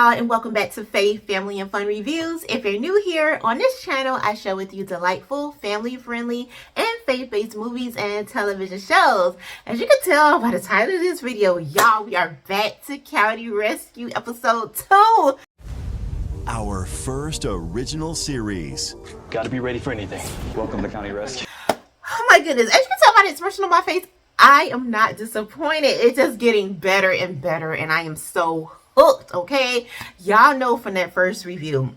y'all, and welcome back to Faith, Family, and Fun Reviews. If you're new here, on this channel, I share with you delightful, family-friendly, and faith-based movies and television shows. As you can tell by the title of this video, y'all, we are back to County Rescue Episode 2. Our first original series. Gotta be ready for anything. Welcome to County Rescue. Oh my goodness, as you can tell by the expression on my face, I am not disappointed. It's just getting better and better, and I am so hooked, okay? Y'all know from that first review,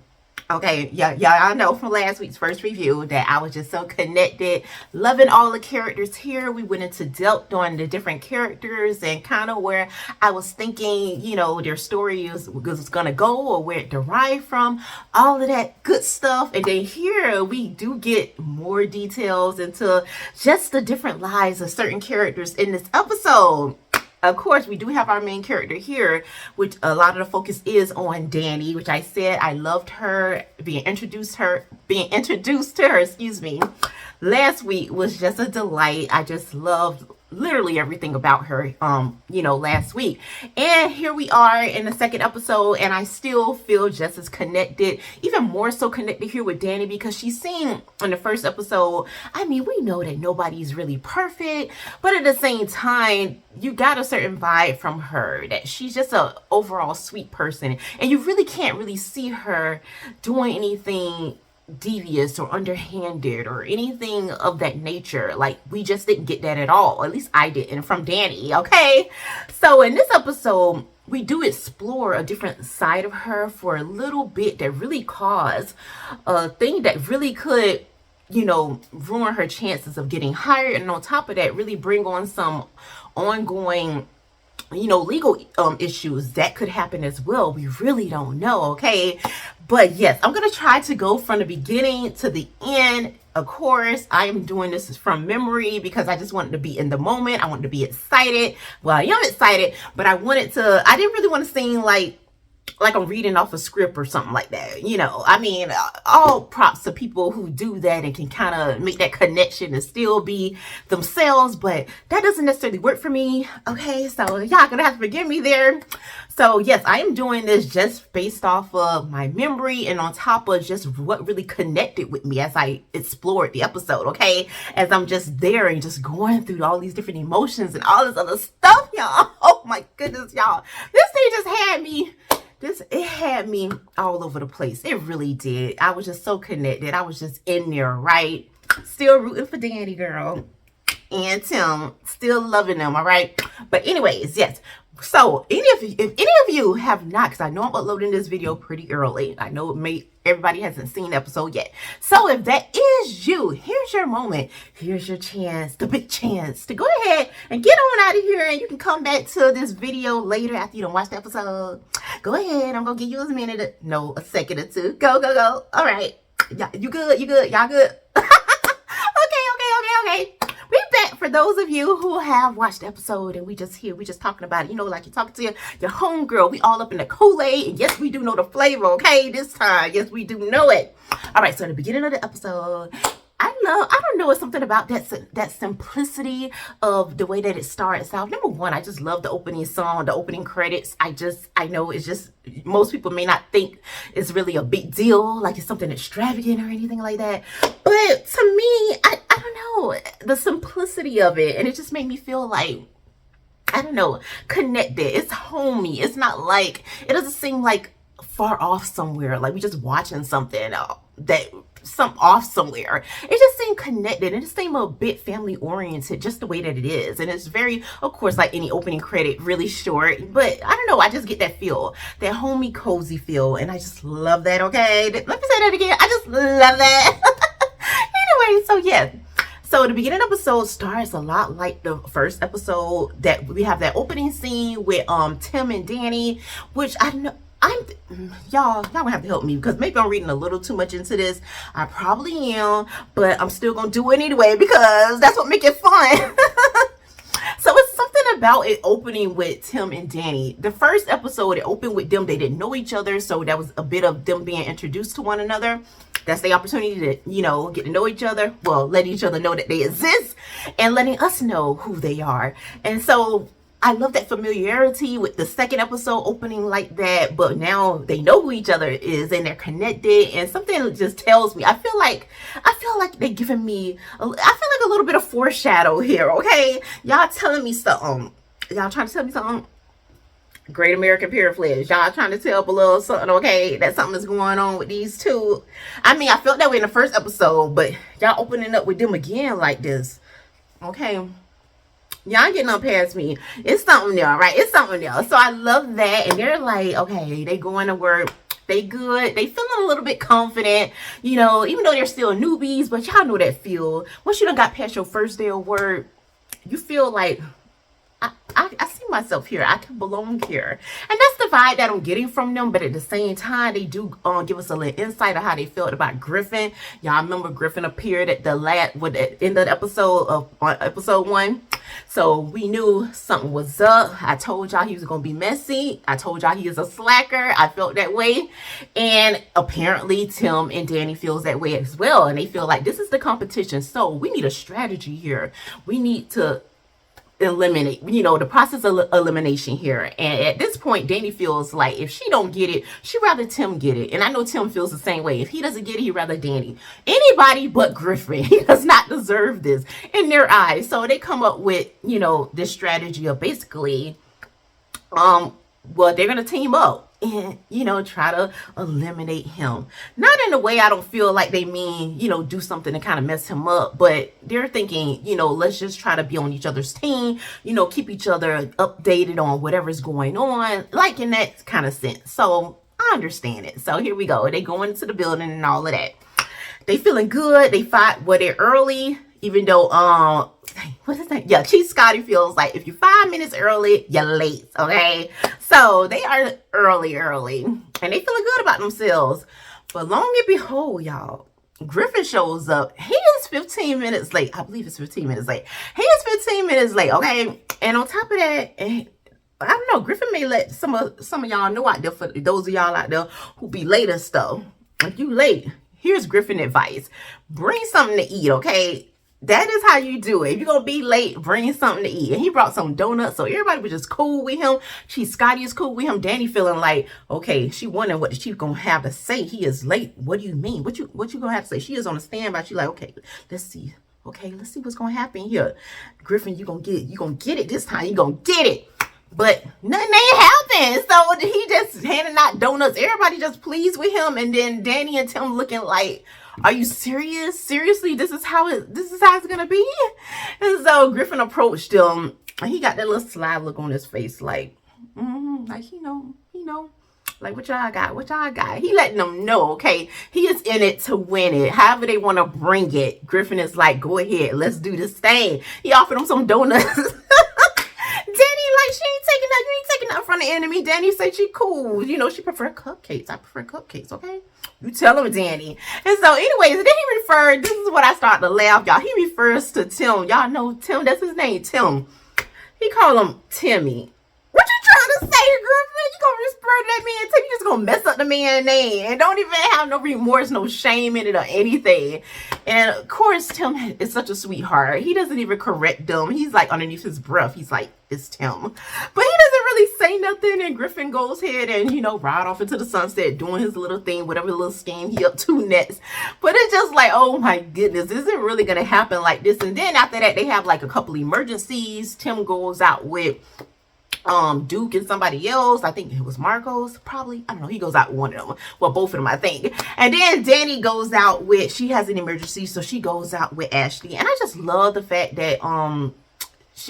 okay, y'all know from last week's first review that I was just so connected, loving all the characters here. We went into depth on the different characters and kind of where I was thinking, you know, their story was going to go or where it derived from, all of that good stuff. And then here we do get more details into just the different lives of certain characters in this episode. Of course, we do have our main character here, which a lot of the focus is on Danny, which I said I loved her, being introduced to her, excuse me. Last week was just a delight. I just loved literally everything about her, last week. And here we are in the second episode, and I still feel just as connected, even more so connected here with Danny, because she's seen in the first episode, I mean, we know that nobody's really perfect, but at the same time, you got a certain vibe from her that she's just a overall sweet person, and you really can't really see her doing anything devious or underhanded or anything of that nature. Like, we just didn't get that at all. At least I didn't from Danny, okay? So in this episode, we do explore a different side of her for a little bit that really caused a thing that really could, ruin her chances of getting hired. And on top of that, really bring on some ongoing legal issues that could happen as well. We really don't know, okay? But yes, I'm going to try to go from the beginning to the end. Of course, I am doing this from memory because I just wanted to be in the moment. I wanted to be excited. Well, I am excited, but I didn't really want to seem like I'm reading off a script or something like that. I mean, all props to people who do that and can kind of make that connection and still be themselves, but that doesn't necessarily work for me. Okay, so y'all gonna have to forgive me there. So yes, I am doing this just based off of my memory and on top of just what really connected with me as I explored the episode, okay? As I'm just there and just going through all these different emotions and all this other stuff, y'all. Oh my goodness, y'all. This thing just had me... It had me all over the place. It really did. I was just so connected. I was just in there, right? Still rooting for Danny, girl. And Tim. Still loving them, all right? But anyways, yes. So, if any of you have not, because I know I'm uploading this video pretty early. I know everybody hasn't seen the episode yet. So if that is you, here's your moment. Here's your chance, the big chance to go ahead and get on out of here, and you can come back to this video later after you don't watch the episode. Go ahead. I'm going to give you a second or two. Go. All right. You good? Y'all good? Okay. We back for those of you who have watched the episode and we just talking about it. Like you're talking to your homegirl. We all up in the Kool-Aid, and yes, we do know the flavor, okay, this time. Yes, we do know it. All right, so in the beginning of the episode, I don't know, it's something about that simplicity of the way that it starts out. Number one, I just love the opening song, the opening credits. I know it's just, most people may not think it's really a big deal, like it's something extravagant or anything like that. But to me, I don't know, the simplicity of it, and it just made me feel like, I don't know, connected. It's homey. It's not like, it doesn't seem like far off somewhere, like we just watching something off somewhere. It just seemed connected, and it seemed a bit family oriented, just the way that it is. And it's very, of course, like any opening credit, really short, but I don't know, I just get that feel, that homey, cozy feel, and I just love that. Okay, let me say that again. I just love that. Anyway, so yeah. So the beginning episode starts a lot like the first episode, that we have that opening scene with Tim and Danny, which y'all gonna have to help me because maybe I'm reading a little too much into this. I probably am, but I'm still gonna do it anyway because that's what makes it fun. So it's something about it opening with Tim and Danny. The first episode, it opened with them. They didn't know each other, so that was a bit of them being introduced to one another. That's the opportunity to, get to know each other. Well, letting each other know that they exist and letting us know who they are. And so I love that familiarity with the second episode opening like that, but now they know who each other is and they're connected, and something just tells me, I feel like they're giving me, I feel like a little bit of foreshadow here, okay? Y'all telling me something. Y'all trying to tell me something? Great American Pure Flix. Y'all trying to tell up a little something, okay? That something is going on with these two. I mean, I felt that way in the first episode, but y'all opening up with them again like this, okay? Y'all getting on past me. It's something there, right? It's something there. So I love that. And they're like, okay, they going to work. They good. They feeling a little bit confident, you know, even though they're still newbies, but y'all know that feel. Once you done got past your first day of work, you feel like, I see myself here. I can belong here. And that's the vibe that I'm getting from them. But at the same time, they do give us a little insight of how they felt about Griffin. Y'all remember Griffin appeared at the end of the episode of episode 1. So we knew something was up. I told y'all he was going to be messy. I told y'all he is a slacker. I felt that way. And apparently Tim and Danny feels that way as well. And they feel like this is the competition. So we need a strategy here. We need to eliminate, you know, the process of elimination here. And at this point, Danny feels like if she don't get it, she'd rather Tim get it. And I know Tim feels the same way. If he doesn't get it, he'd rather Danny. Anybody but Griffin. He does not deserve this in their eyes. So they come up with, you know, this strategy of basically, well, they're going to team up and, you know, try to eliminate him. Not in a way I don't feel like they mean, you know, do something to kind of mess him up, but they're thinking, you know, let's just try to be on each other's team, you know, keep each other updated on whatever's going on, like in that kind of sense. So I understand it. So here we go. They go into the building and all of that. They feeling good. They fight, they're early, even though, what is that? Yeah, Chief Scotty feels like if you're 5 minutes early, you're late, okay? So they are early, and they feeling good about themselves. But long and behold, y'all, Griffin shows up. He is 15 minutes late. I believe it's 15 minutes late. He is 15 minutes late, okay? And on top of that, I don't know, Griffin may let some of y'all know out there, for those of y'all out there who be late and stuff. If you late, here's Griffin advice. Bring something to eat, okay? That is how you do it. If you're going to be late, bring something to eat. And he brought some donuts, so everybody was just cool with him. Scotty is cool with him. Danny feeling like, okay, she wondering what the chief going to have to say. He is late. What do you mean? What you going to have to say? She is on the standby. She like, okay, let's see. Okay, let's see what's going to happen here. Griffin, you going to get it this time. You going to get it. But nothing ain't happened. So he just handing out donuts. Everybody just pleased with him. And then Danny and Tim looking like, are you serious? Seriously, this is how it's gonna be? And so Griffin approached him, and he got that little sly look on his face, like, like you know, like what y'all got? He letting them know, okay, he is in it to win it. However they want to bring it. Griffin is like, go ahead, let's do this thing. He offered him some donuts. Danny, like, she ain't taking that. You ain't taking that from the enemy. Danny said she cool. You know, she prefer cupcakes. I prefer cupcakes, okay? You tell him, Danny. And so, anyways, then he referred, this is what I started to laugh, y'all. He refers to Tim. Y'all know Tim, that's his name, Tim. He called him Timmy. What you trying to say, Griffin? You gonna refer to that man Tim? You just gonna mess up the man's name and don't even have no remorse, no shame in it or anything. And of course, Tim is such a sweetheart. He doesn't even correct them. He's like underneath his breath. He's like, it's Tim. But he doesn't really say nothing. And Griffin goes ahead and, you know, ride off into the sunset doing his little thing, whatever little scheme he up to next. But it's just like, oh my goodness, is it really going to happen like this? And then after that, they have like a couple emergencies. Tim goes out with Duke and somebody else. I think it was Marcos, probably. I don't know. He goes out with one of them. Well, both of them, I think. And then Danny goes out with, she has an emergency, so she goes out with Ashley. And I just love the fact that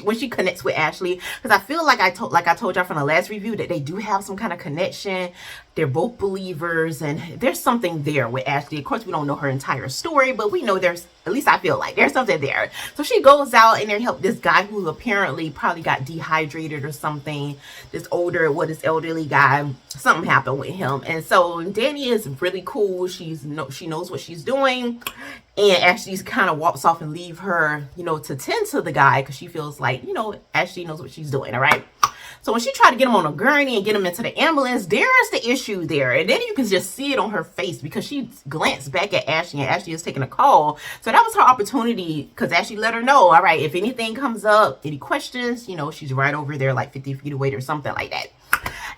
when she connects with Ashley, because I feel like I told y'all from the last review that they do have some kind of connection. They're both believers, and there's something there with Ashley. Of course, we don't know her entire story, but we know there's, at least I feel like there's something there. So she goes out and they help this guy who apparently probably got dehydrated or something. This elderly guy, something happened with him. And so Danny is really cool. She knows what she's doing. And Ashley's kind of walks off and leave her, you know, to tend to the guy because she feels like, you know, Ashley knows what she's doing, all right? So when she tried to get him on a gurney and get him into the ambulance, there's the issue there. And then you can just see it on her face because she glanced back at Ashley, and Ashley is taking a call. So that was her opportunity, because Ashley let her know, all right, if anything comes up, any questions, you know, she's right over there, like 50 feet away or something like that.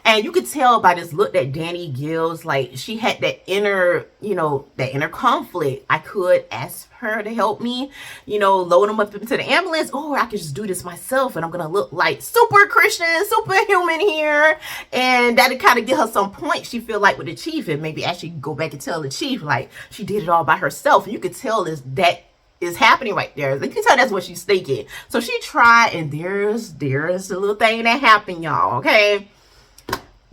And you could tell by this look that Danny gives, like she had that inner, you know, that inner conflict. I could ask her to help me, you know, load him up into the ambulance, or I could just do this myself and I'm gonna look like super Christian, superhuman here. And that'd kind of get her some points, she feel like, with the chief, and maybe actually go back and tell the chief like she did it all by herself. And you could tell that is happening right there. You can tell that's what she's thinking. So she tried, and there's the little thing that happened, y'all, okay?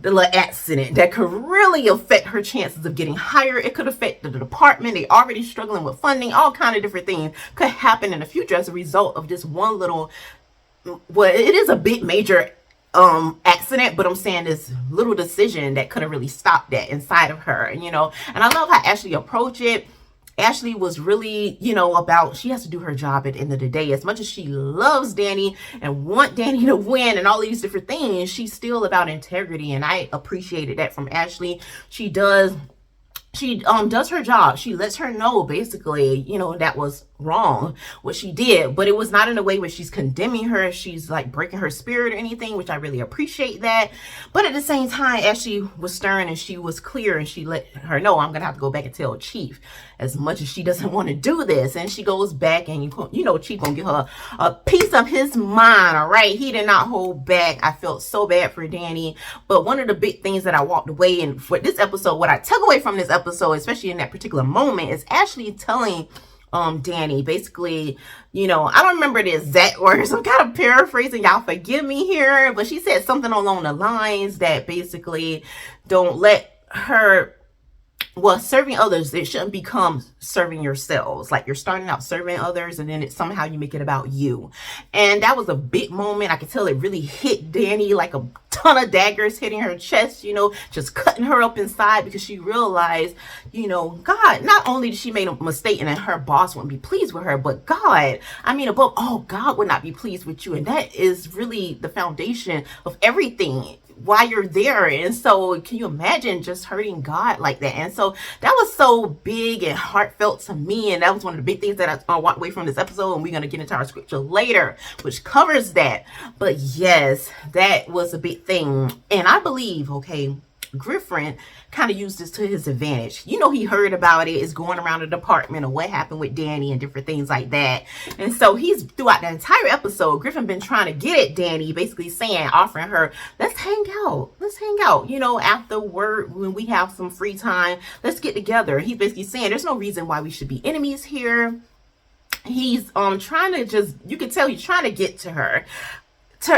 The little accident that could really affect her chances of getting hired. It could affect the department. They already struggling with funding. All kind of different things could happen in the future as a result of this one little, well, it is a big major accident, but I'm saying this little decision that could have really stopped that inside of her. And, you know, and I love how Ashley approached it. Ashley was really, you know, about, she has to do her job at the end of the day. As much as she loves Danny and want Danny to win and all these different things, she's still about integrity. And I appreciated that from Ashley. She does her job. She lets her know, basically, you know, that was wrong what she did, but it was not in a way where she's condemning her, she's like breaking her spirit or anything, which I really appreciate that. But at the same time, Ashley was stern and she was clear, and she let her know, I'm gonna have to go back and tell Chief, as much as she doesn't want to do this. And she goes back, and you know, Chief gonna give her a piece of his mind. All right, he did not hold back. I felt so bad for Danny, but one of the big things that I walked away, and for this episode, what I took away from this episode, especially in that particular moment, is Ashley telling Danny, basically, you know, I don't remember the exact words, I'm kind of paraphrasing, y'all forgive me here, but she said something along the lines that basically don't let her, well, serving others, it shouldn't become serving yourselves. Like you're starting out serving others, and then somehow you make it about you. And that was a big moment. I could tell it really hit Danny like a ton of daggers hitting her chest, you know, just cutting her up inside, because she realized, you know, God, not only did she make a mistake and her boss wouldn't be pleased with her, but God, I mean, above all, God would not be pleased with you. And that is really the foundation of everything, why you're there. And so can you imagine just hurting God like that? And so that was so big and heartfelt to me, and that was one of the big things that I walked away from this episode, and we're going to get into our scripture later which covers that. But yes, that was a big thing. And I believe, okay, Griffin kind of used this to his advantage. You know, he heard about it, is going around the department, or what happened with Danny and different things like that. And so he's, throughout the entire episode, Griffin been trying to get at Danny, basically saying, offering her, let's hang out, you know, after work, when we have some free time, let's get together. He's basically saying there's no reason why we should be enemies here. He's trying to just, you can tell he's trying to get to her.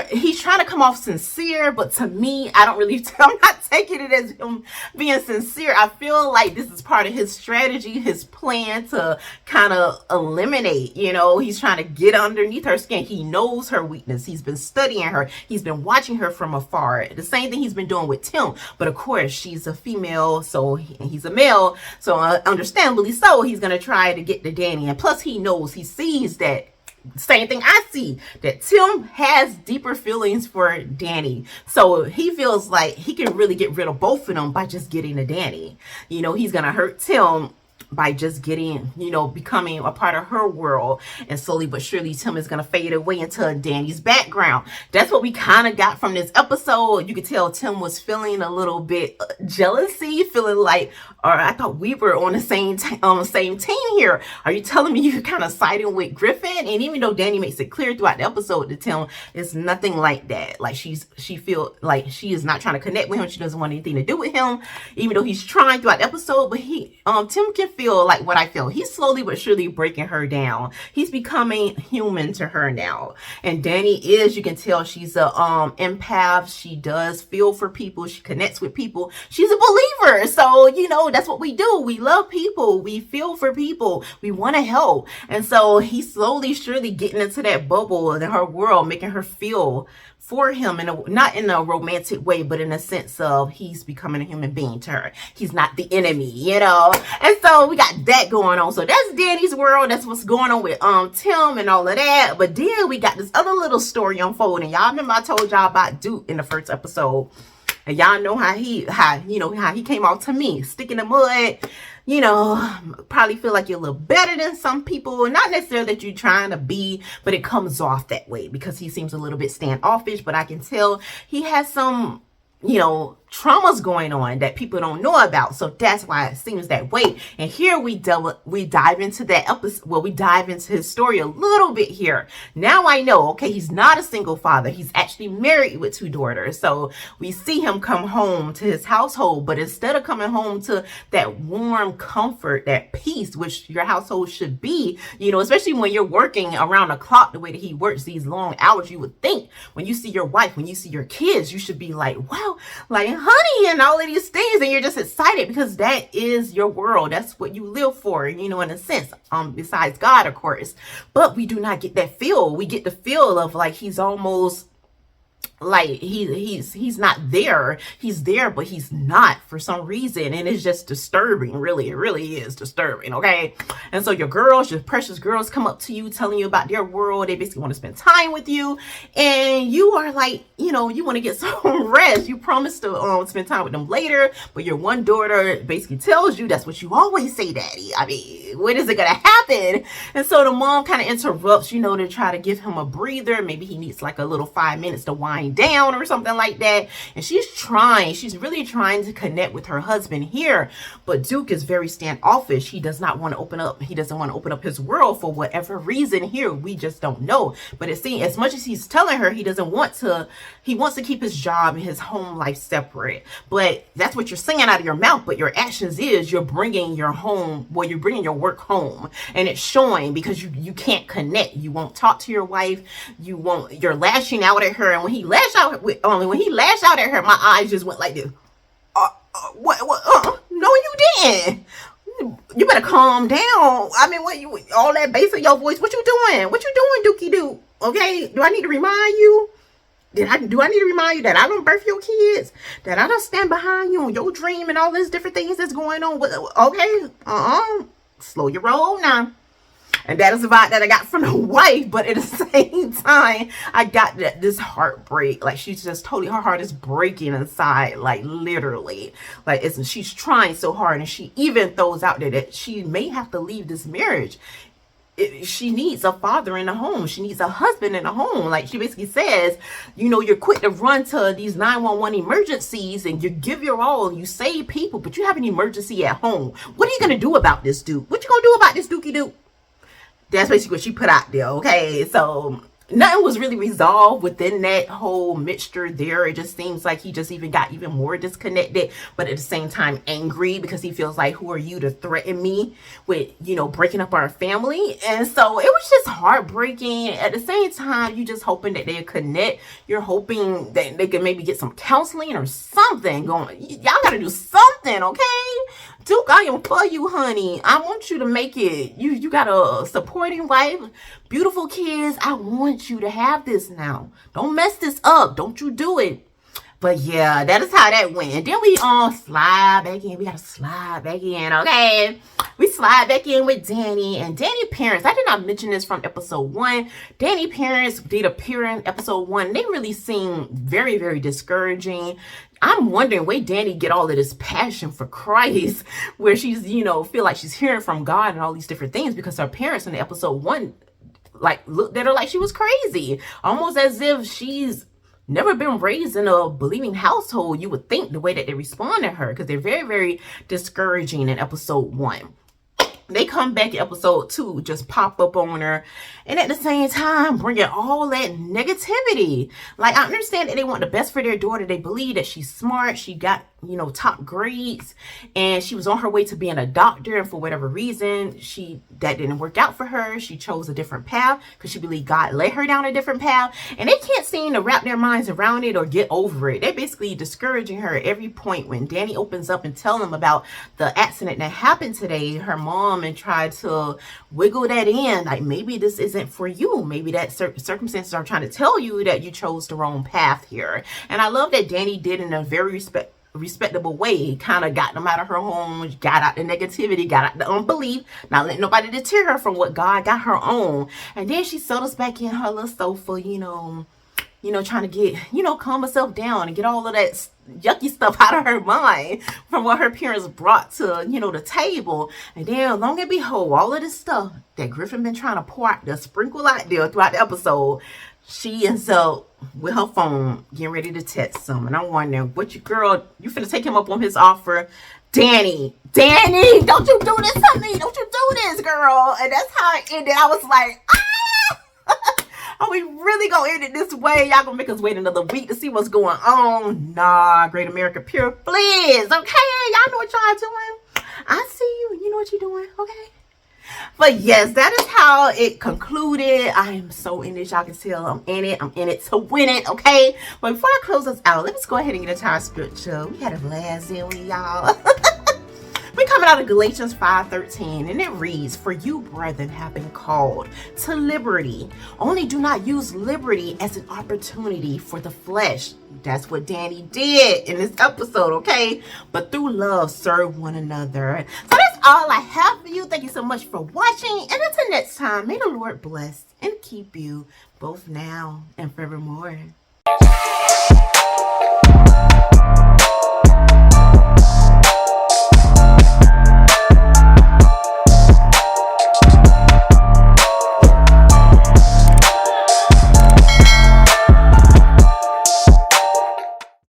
He's trying to come off sincere, but to me, I don't really, I'm not taking it as him being sincere. I feel like this is part of his strategy, his plan to kind of eliminate, you know, he's trying to get underneath her skin. He knows her weakness. He's been studying her. He's been watching her from afar. The same thing he's been doing with Tim. But of course, she's a female, so he's a male. So understandably so, he's going to try to get to Danny. And plus, he knows, he sees that, same thing I see, that Tim has deeper feelings for Danny. So he feels like he can really get rid of both of them by just getting to Danny. You know, he's going to hurt Tim by just getting, you know, becoming a part of her world. And slowly but surely, Tim is going to fade away into Danny's background. That's what we kind of got from this episode. You could tell Tim was feeling a little bit jealousy, feeling like, or I thought we were on the same team here. Are you telling me you're kind of siding with Griffin? And even though Danny makes it clear throughout the episode to Tim, it's nothing like that. Like she feel like she is not trying to connect with him. She doesn't want anything to do with him, even though he's trying throughout the episode. But Tim can feel like what I feel. He's slowly but surely breaking her down. He's becoming human to her now. And Danny is, you can tell, she's a empath. She does feel for people. She connects with people. She's a believer. So, you know, that's what we do. We love people. We feel for people. We want to help. And so he's slowly surely getting into that bubble in her world, making her feel for him, not in a romantic way, but in a sense of he's becoming a human being to her. He's not the enemy, you know. And so so we got that going on. So that's Danny's world. That's what's going on with Tim and all of that. But then we got this other little story unfolding. Y'all remember I told y'all about Duke in the first episode. And y'all know how he came off to me, stick in the mud. You know, probably feel like you're a little better than some people. Not necessarily that you're trying to be, but it comes off that way because he seems a little bit standoffish. But I can tell he has some, you know, traumas going on that people don't know about. So that's why it seems that way. And here we dive into that episode. Well, we dive into his story a little bit here. Now I know, okay, he's not a single father. He's actually married with 2 daughters. So we see him come home to his household, but instead of coming home to that warm comfort, that peace, which your household should be, you know, especially when you're working around the clock, the way that he works these long hours, you would think when you see your wife, when you see your kids, you should be like, wow, like, honey, and all of these things, and you're just excited because that is your world. That's what you live for, you know, in a sense, besides God, of course. But we do not get that feel. We get the feel of like he's almost like he's not there. He's there, but he's not for some reason, and it's just disturbing. Really, it really is disturbing. Okay, and so your girls, your precious girls, come up to you telling you about their world. They basically want to spend time with you, and you are like, you know, you want to get some rest. You promise to spend time with them later, but your one daughter basically tells you that's what you always say, Daddy. I mean, when is it gonna happen? And so the mom kind of interrupts, you know, to try to give him a breather. Maybe he needs like a little 5 minutes to wind down or something like that. And she's really trying to connect with her husband here, but Duke is very standoffish. He does not want to open up. He doesn't want to open up his world for whatever reason here. We just don't know. But it seems as much as he's telling her he doesn't want to, he wants to keep his job and his home life separate. But that's what you're saying out of your mouth, but your actions is you're bringing your home, well, you're bringing your work home, and it's showing because you can't connect. You won't talk to your wife. You're lashing out at her, and when he lashed out at her, my eyes just went like this. No, you didn't. You better calm down. I mean, all that bass in your voice, what you doing? What you doing, Dookie Doo? Okay, do I need to remind you? Do I need to remind you that I don't birth your kids? That I don't stand behind you on your dream and all these different things that's going on? Okay, slow your roll now. And that is the vibe that I got from the wife. But at the same time, I got this heartbreak. Like, she's just totally, her heart is breaking inside. Like, literally. Like, she's trying so hard. And she even throws out there that she may have to leave this marriage. She needs a father in the home. She needs a husband in the home. Like, she basically says, you know, you're quick to run to these 911 emergencies and you give your all and you save people, but you have an emergency at home. What are you going to do about this, Duke? What you going to do about this, Dookie Duke? That's basically what she put out there. Okay, so nothing was really resolved within that whole mixture there. It just seems like he just got even more disconnected, but at the same time angry because he feels like, who are you to threaten me with, you know, breaking up our family? And so it was just heartbreaking. At the same time, you just hoping that they'll connect. You're hoping that they can maybe get some counseling or something going. Y'all gotta do something, okay? Duke, I am for you, honey. I want you to make it. You got a supporting wife, beautiful kids. I want you to have this now. Don't mess this up. Don't you do it. But yeah, that is how that went. And then we all slide back in. We gotta slide back in, okay? We slide back in with Danny. And Danny parents, I did not mention this from episode 1. Danny parents did appear in episode 1. They really seem very, very discouraging. I'm wondering where Danny get all of this passion for Christ, where she's, you know, feel like she's hearing from God and all these different things, because her parents in the episode 1, like, looked at her like she was crazy, almost as if she's never been raised in a believing household. You would think the way that they respond to her, because they're very, very discouraging in episode 1. They come back in episode 2, just pop up on her, and at the same time bringing all that negativity. Like, I understand that they want the best for their daughter. They believe that she's smart. She got, you know, top grades, and she was on her way to being a doctor, and for whatever reason that didn't work out for her. She chose a different path because she believed God led her down a different path, and they can't seem to wrap their minds around it or get over it. They're basically discouraging her at every point. When Danny opens up and tell them about the accident that happened today, her mom, and tried to wiggle that in, like, maybe this isn't for you. Maybe that circumstances are trying to tell you that you chose the wrong path here. And I love that Danny did in a very respectable way, kind of got them out of her home, got out the negativity, got out the unbelief, not letting nobody deter her from what God got her on. And then she settles back in her little sofa, trying to get, calm herself down and get all of that yucky stuff out of her mind from what her parents brought to, the table. And then, long and behold, all of this stuff that Griffin been trying to pour out there, sprinkle out there throughout the episode, she ends up with her phone getting ready to text him. And I'm wondering, you finna take him up on his offer? Danny, don't you do this to me. Don't you do this, girl. And that's how it ended. I was like, are we really gonna end it this way? Y'all gonna make us wait another week to see what's going on? Nah, Great American Pure Flix. Okay, y'all know what y'all doing. I see you. You know what you're doing. Okay. But yes, that is how it concluded. I am so in this. Y'all can tell I'm in it. I'm in it to win it. Okay. But before I close us out, let's go ahead and get into our scripture. We had a blast, didn't we, y'all? We're coming out of Galatians 5:13, and it reads, "For you, brethren, have been called to liberty. Only do not use liberty as an opportunity for the flesh." That's what Danny did in this episode, okay? "But through love, serve one another." So that's all I have for you. Thank you so much for watching. And until next time, may the Lord bless and keep you both now and forevermore.